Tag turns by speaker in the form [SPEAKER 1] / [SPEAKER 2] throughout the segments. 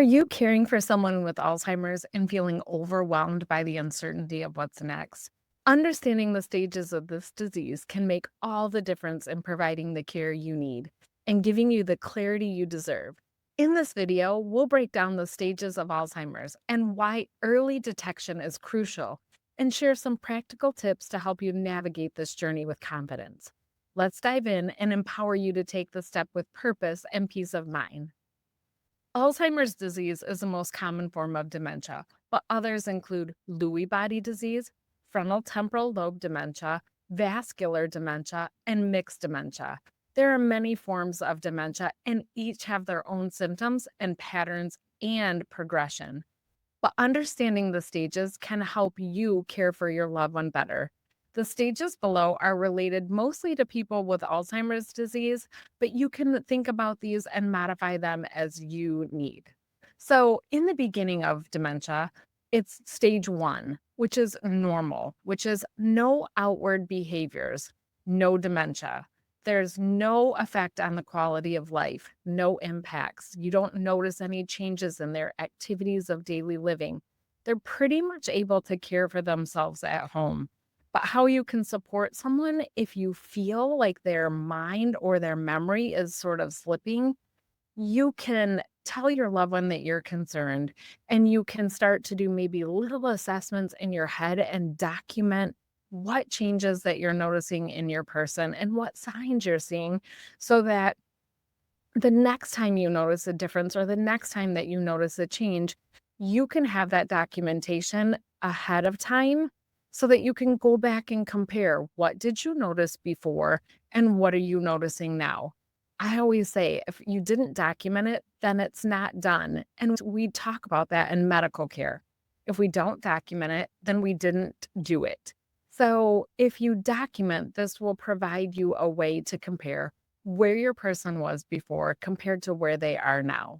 [SPEAKER 1] you caring for someone with Alzheimer's and feeling overwhelmed by the uncertainty of what's next? Understanding the stages of this disease can make all the difference in providing the care you need and giving you the clarity you deserve. In this video, we'll break down the stages of Alzheimer's and why early detection is crucial and share some practical tips to help you navigate this journey with confidence. Let's dive in and empower you to take the step with purpose and peace of mind. Alzheimer's disease is the most common form of dementia, but others include Lewy body disease, frontal temporal lobe dementia, vascular dementia, and mixed dementia. There are many forms of dementia, and each have their own symptoms and patterns and progression. But understanding the stages can help you care for your loved one better. The stages below are related mostly to people with Alzheimer's disease, but you can think about these and modify them as you need. So, in the beginning of dementia, it's stage one, which is normal, which is no outward behaviors, no dementia. There's no effect on the quality of life, no impacts. You don't notice any changes in their activities of daily living. They're pretty much able to care for themselves at home. But how you can support someone if you feel like their mind or their memory is sort of slipping, you can tell your loved one that you're concerned, and you can start to do maybe little assessments in your head and document what changes that you're noticing in your person and what signs you're seeing, so that the next time you notice a difference or the next time that you notice a change, you can have that documentation ahead of time so that you can go back and compare what did you notice before and what are you noticing now. I always say if you didn't document it, then it's not done. And we talk about that in medical care. If we don't document it, then we didn't do it. So if you document, this will provide you a way to compare where your person was before compared to where they are now.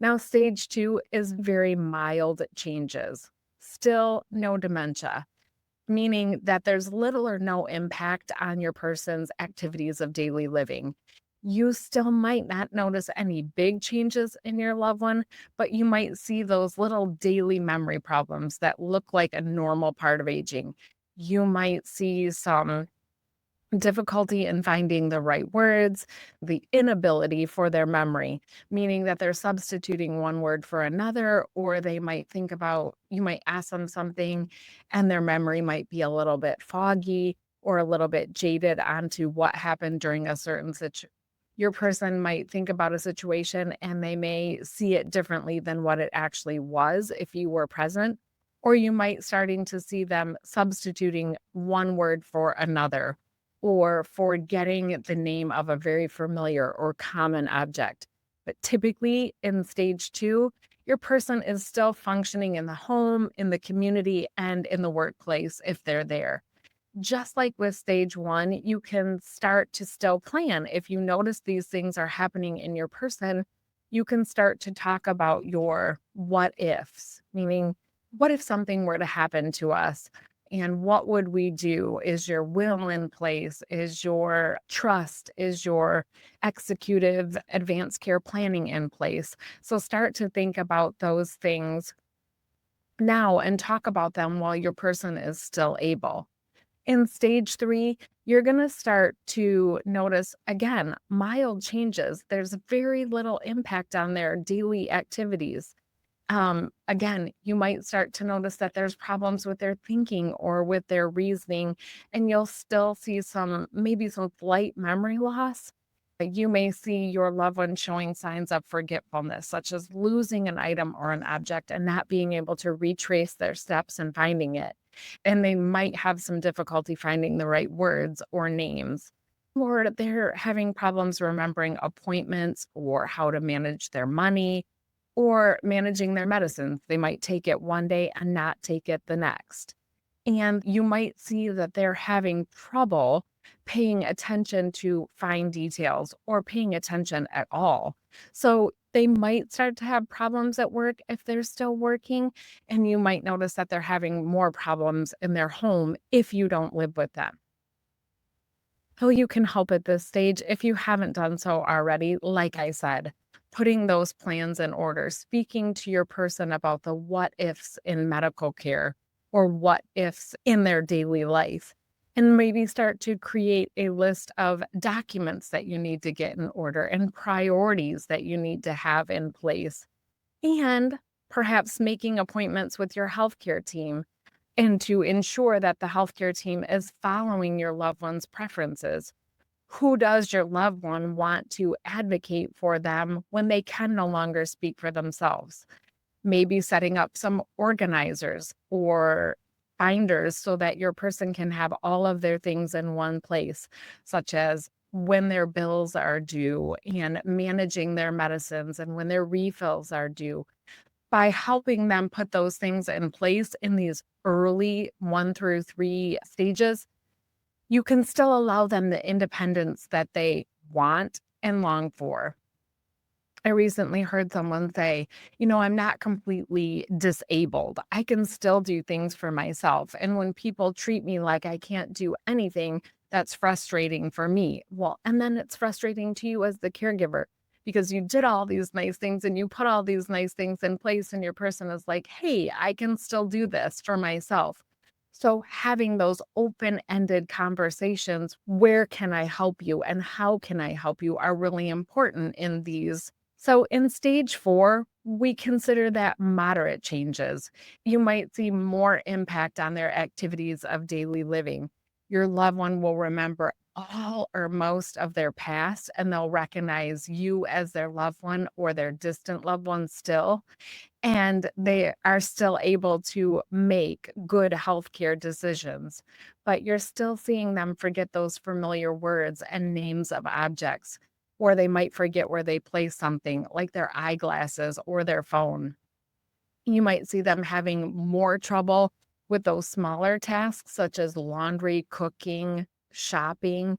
[SPEAKER 1] Now, stage two is very mild changes, still no dementia, meaning that there's little or no impact on your person's activities of daily living. You still might not notice any big changes in your loved one, but you might see those little daily memory problems that look like a normal part of aging. You might see some difficulty in finding the right words, the inability for their memory, meaning that they're substituting one word for another, or they might think about, you might ask them something and their memory might be a little bit foggy or a little bit jaded onto what happened during a certain situation. Your person might think about a situation and they may see it differently than what it actually was if you were present, or you might starting to see them substituting one word for another or forgetting the name of a very familiar or common object. But typically in stage two, your person is still functioning in the home, in the community, and in the workplace if they're there. Just like with stage one, you can start to still plan. If you notice these things are happening in your person, you can start to talk about your what ifs, meaning, what if something were to happen to us? And what would we do? Is your will in place? Is your trust? Is your executive advanced care planning in place? So start to think about those things now and talk about them while your person is still able. In stage three, you're going to start to notice, again, mild changes. There's very little impact on their daily activities. Again, you might start to notice that there's problems with their thinking or with their reasoning, and you'll still see maybe some slight memory loss. You may see your loved one showing signs of forgetfulness, such as losing an item or an object and not being able to retrace their steps and finding it. And they might have some difficulty finding the right words or names. Or they're having problems remembering appointments or how to manage their money or managing their medicines. They might take it one day and not take it the next. And you might see that they're having trouble paying attention to fine details or paying attention at all. So they might start to have problems at work if they're still working, and you might notice that they're having more problems in their home if you don't live with them. How you can help at this stage, if you haven't done so already, like I said, putting those plans in order, speaking to your person about the what ifs in medical care or what ifs in their daily life, and maybe start to create a list of documents that you need to get in order and priorities that you need to have in place, and perhaps making appointments with your healthcare team and to ensure that the healthcare team is following your loved one's preferences. Who does your loved one want to advocate for them when they can no longer speak for themselves? Maybe setting up some organizers or binders so that your person can have all of their things in one place, such as when their bills are due and managing their medicines and when their refills are due. By helping them put those things in place in these early 1 through 3 stages, you can still allow them the independence that they want and long for. I recently heard someone say, I'm not completely disabled. I can still do things for myself. And when people treat me like I can't do anything, that's frustrating for me. Well, and then it's frustrating to you as the caregiver because you did all these nice things and you put all these nice things in place, and your person is like, hey, I can still do this for myself. So, having those open ended conversations, where can I help you and how can I help you, are really important in these. So, in stage 4, we consider that moderate changes. You might see more impact on their activities of daily living. Your loved one will remember all or most of their past, and they'll recognize you as their loved one or their distant loved one still, and they are still able to make good healthcare decisions. But you're still seeing them forget those familiar words and names of objects, or they might forget where they place something, like their eyeglasses or their phone. You might see them having more trouble with those smaller tasks, such as laundry, cooking, shopping,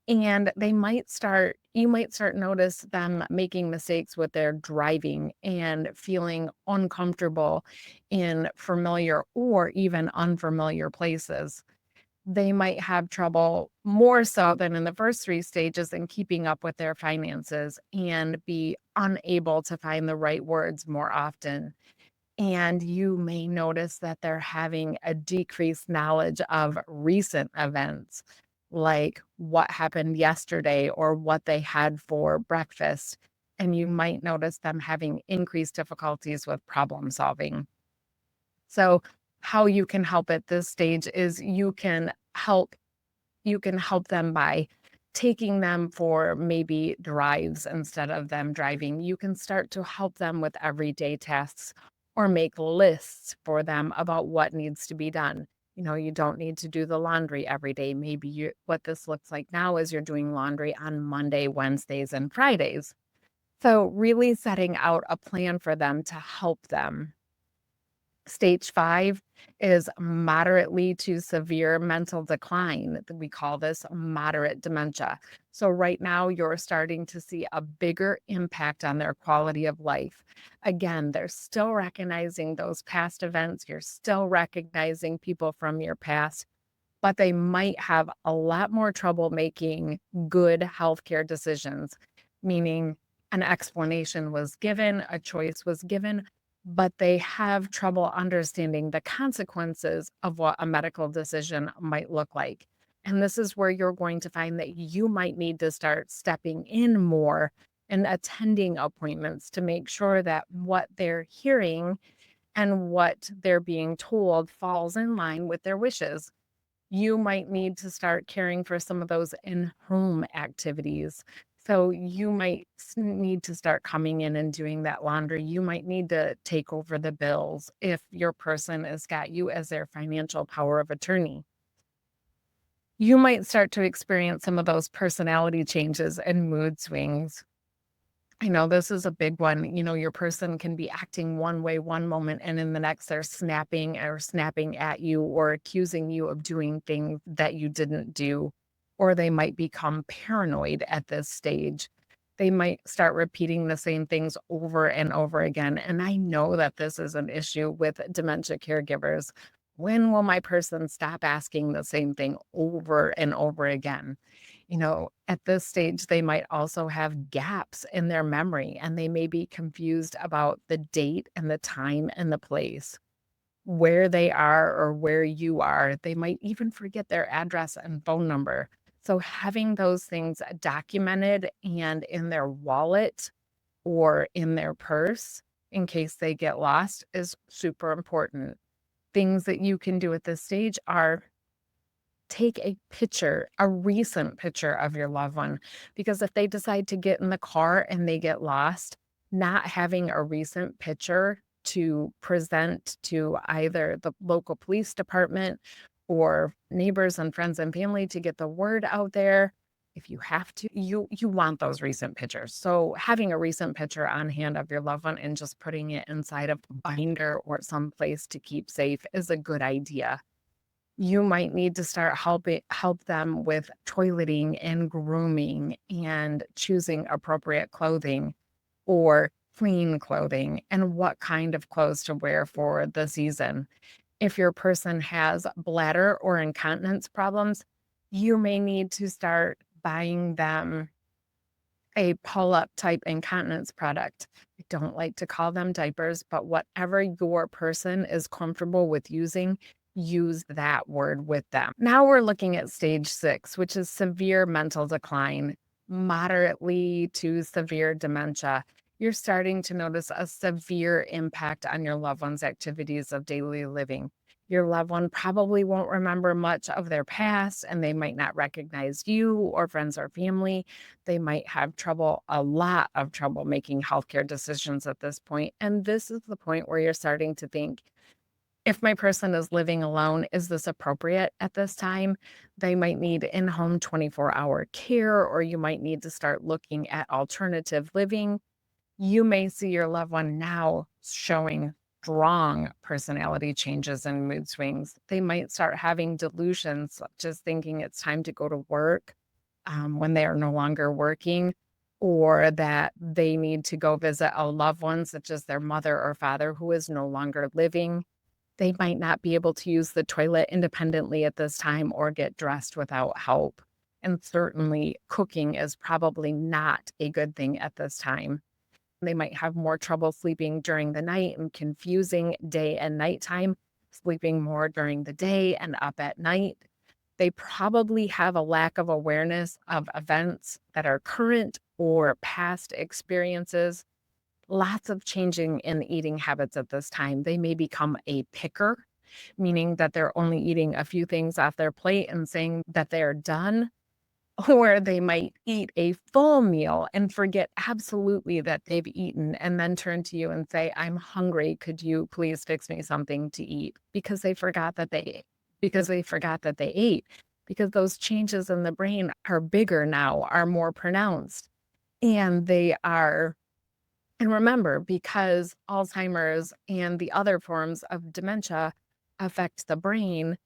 [SPEAKER 1] and you might start notice them making mistakes with their driving and feeling uncomfortable in familiar or even unfamiliar places. They might have trouble more so than in the first 3 stages in keeping up with their finances and be unable to find the right words more often. And you may notice that they're having a decreased knowledge of recent events, like what happened yesterday or what they had for breakfast. And you might notice them having increased difficulties with problem solving. So, how you can help at this stage is you can help them by taking them for maybe drives instead of them driving. You can start to help them with everyday tasks or make lists for them about what needs to be done. You don't need to do the laundry every day. Maybe what this looks like now is you're doing laundry on Monday, Wednesdays, and Fridays. So, really setting out a plan for them to help them. Stage 5 is moderately to severe mental decline. We call this moderate dementia. So, right now, you're starting to see a bigger impact on their quality of life. Again, they're still recognizing those past events. You're still recognizing people from your past, but they might have a lot more trouble making good healthcare decisions, meaning an explanation was given, a choice was given, but they have trouble understanding the consequences of what a medical decision might look like. And this is where you're going to find that you might need to start stepping in more and attending appointments to make sure that what they're hearing and what they're being told falls in line with their wishes. You might need to start caring for some of those in-home activities. So you might need to start coming in and doing that laundry. You might need to take over the bills if your person has got you as their financial power of attorney. You might start to experience some of those personality changes and mood swings. I know this is a big one. Your person can be acting one way one moment, and in the next, they're snapping at you or accusing you of doing things that you didn't do. Or they might become paranoid at this stage. They might start repeating the same things over and over again. And I know that this is an issue with dementia caregivers. When will my person stop asking the same thing over and over again? At this stage, they might also have gaps in their memory and they may be confused about the date and the time and the place where they are or where you are. They might even forget their address and phone number. So, having those things documented and in their wallet or in their purse in case they get lost is super important. Things that you can do at this stage are take a picture, a recent picture of your loved one, because if they decide to get in the car and they get lost, not having a recent picture to present to either the local police department or neighbors and friends and family to get the word out there. If you have to, you want those recent pictures. So having a recent picture on hand of your loved one and just putting it inside of a binder or someplace to keep safe is a good idea. You might need to start help them with toileting and grooming and choosing appropriate clothing or clean clothing and what kind of clothes to wear for the season. If your person has bladder or incontinence problems, you may need to start buying them a pull-up type incontinence product. I don't like to call them diapers, but whatever your person is comfortable with using, use that word with them. Now we're looking at stage 6, which is severe mental decline, moderately to severe dementia. You're starting to notice a severe impact on your loved one's activities of daily living. Your loved one probably won't remember much of their past, and they might not recognize you or friends or family. They might have trouble, a lot of trouble making healthcare decisions at this point. And this is the point where you're starting to think, if my person is living alone, is this appropriate at this time? They might need in-home 24-hour care, or you might need to start looking at alternative living. You may see your loved one now showing strong personality changes and mood swings. They might start having delusions, just thinking it's time to go to work when they are no longer working, or that they need to go visit a loved one, such as their mother or father who is no longer living. They might not be able to use the toilet independently at this time or get dressed without help. And certainly, cooking is probably not a good thing at this time. They might have more trouble sleeping during the night and confusing day and nighttime, sleeping more during the day and up at night. They probably have a lack of awareness of events that are current or past experiences. Lots of changing in eating habits at this time. They may become a picker, meaning that they're only eating a few things off their plate and saying that they're done. Or they might eat a full meal and forget absolutely that they've eaten and then turn to you and say, "I'm hungry. Could you please fix me something to eat?" Because they forgot that they ate. Because those changes in the brain are bigger now, are more pronounced. And they are, and remember, because Alzheimer's and the other forms of dementia affect the brain,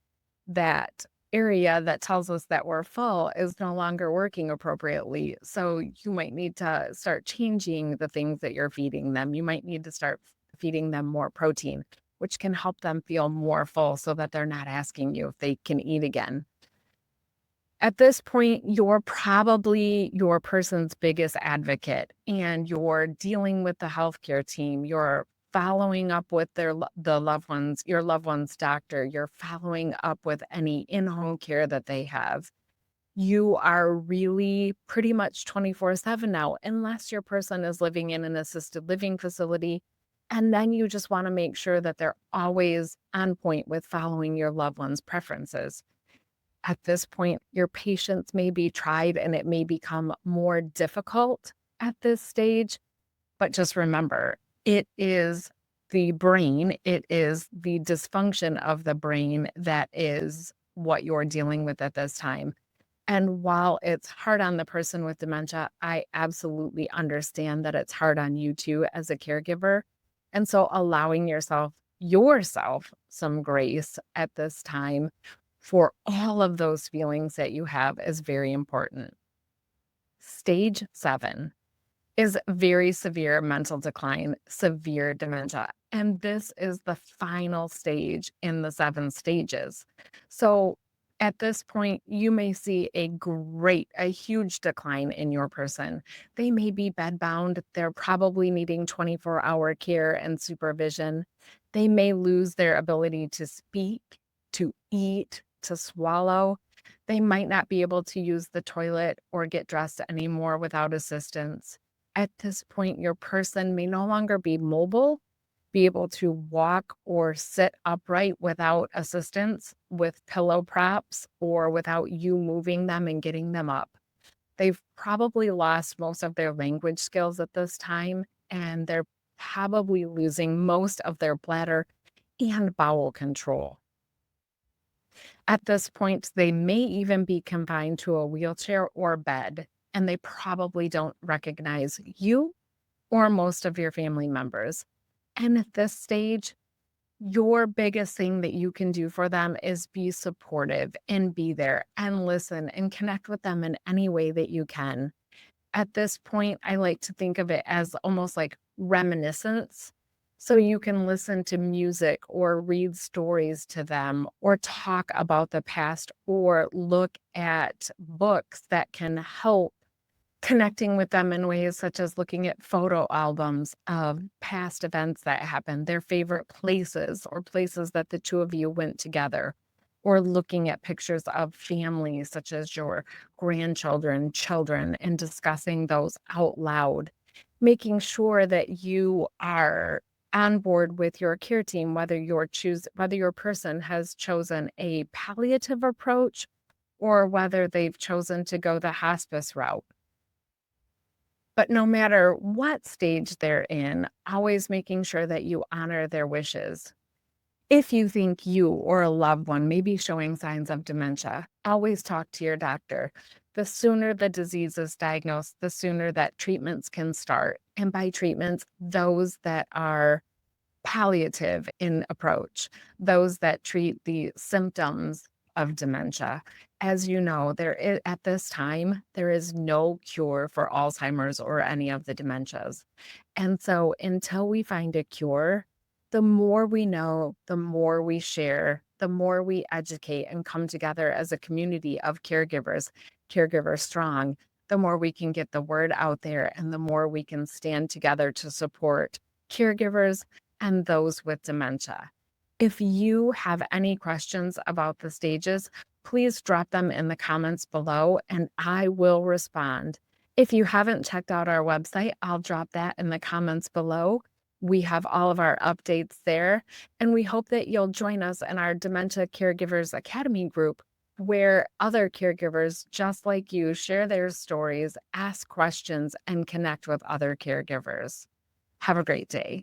[SPEAKER 1] that area that tells us that we're full is no longer working appropriately. So you might need to start changing the things that you're feeding them. You might need to start feeding them more protein, which can help them feel more full so that they're not asking you if they can eat again. At this point, you're probably your person's biggest advocate and you're dealing with the healthcare team. You're following up with the loved ones, your loved one's doctor. You're following up with any in-home care that they have. You are really pretty much 24/7 now, unless your person is living in an assisted living facility. And then you just want to make sure that they're always on point with following your loved one's preferences. At this point, your patience may be tried and it may become more difficult at this stage. But just remember, it is the brain, it is the dysfunction of the brain that is what you're dealing with at this time. And while it's hard on the person with dementia, I absolutely understand that it's hard on you too as a caregiver. And so allowing yourself some grace at this time for all of those feelings that you have is very important. Stage 7 is very severe mental decline, severe dementia. And this is the final stage in the 7 stages. So At this point, you may see a huge decline in your person. They may be bedbound. They're probably needing 24-hour care and supervision. They may lose their ability to speak, to eat, to swallow. They might not be able to use the toilet or get dressed anymore without assistance. At this point, your person may no longer be mobile, be able to walk or sit upright without assistance with pillow props or without you moving them and getting them up. They've probably lost most of their language skills at this time, and they're probably losing most of their bladder and bowel control. At this point, they may even be confined to a wheelchair or bed, and they probably don't recognize you or most of your family members. And at this stage, your biggest thing that you can do for them is be supportive and be there and listen and connect with them in any way that you can. At this point, I like to think of it as almost like reminiscence. So you can listen to music or read stories to them or talk about the past or look at books that can help connecting with them in ways such as looking at photo albums of past events that happened, their favorite places or places that the 2 of you went together, or looking at pictures of families such as your grandchildren, children, and discussing those out loud, making sure that you are on board with your care team, whether your person has chosen a palliative approach or whether they've chosen to go the hospice route. But no matter what stage they're in, always making sure that you honor their wishes. If you think you or a loved one may be showing signs of dementia, always talk to your doctor. The sooner the disease is diagnosed, the sooner that treatments can start. And by treatments, those that are palliative in approach, those that treat the symptoms of dementia. As you know, at this time, there is no cure for Alzheimer's or any of the dementias. And so until we find a cure, the more we know, the more we share, the more we educate and come together as a community of caregivers, caregiver strong, the more we can get the word out there and the more we can stand together to support caregivers and those with dementia. If you have any questions about the stages, please drop them in the comments below and I will respond. If you haven't checked out our website, I'll drop that in the comments below. We have all of our updates there, and we hope that you'll join us in our Dementia Caregivers Academy group, where other caregivers just like you share their stories, ask questions, and connect with other caregivers. Have a great day.